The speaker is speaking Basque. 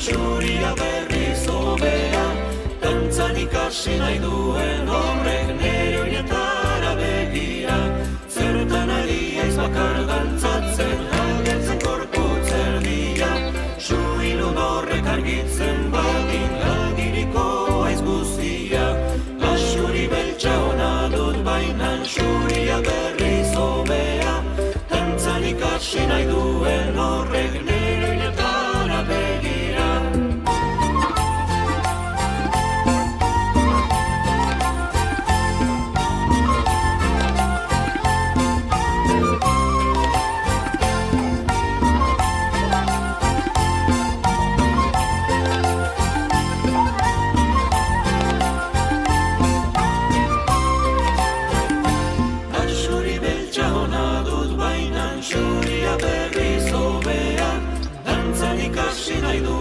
xuria berriz hobea, dantzan ikasi nahi duen horrek nere oinetara begira. Zertan ari aiz bakar dantzatzen, agertzen gorputz erdia, suilun horrek argitzen badin agiriko aiz guztia. Axuri beltza ona dut bainan xuria berriz hobea, dantzan ikasi nahi duen horrek nere oinetara begira. Xuria berriz hobea, dantzan ikasi nahi du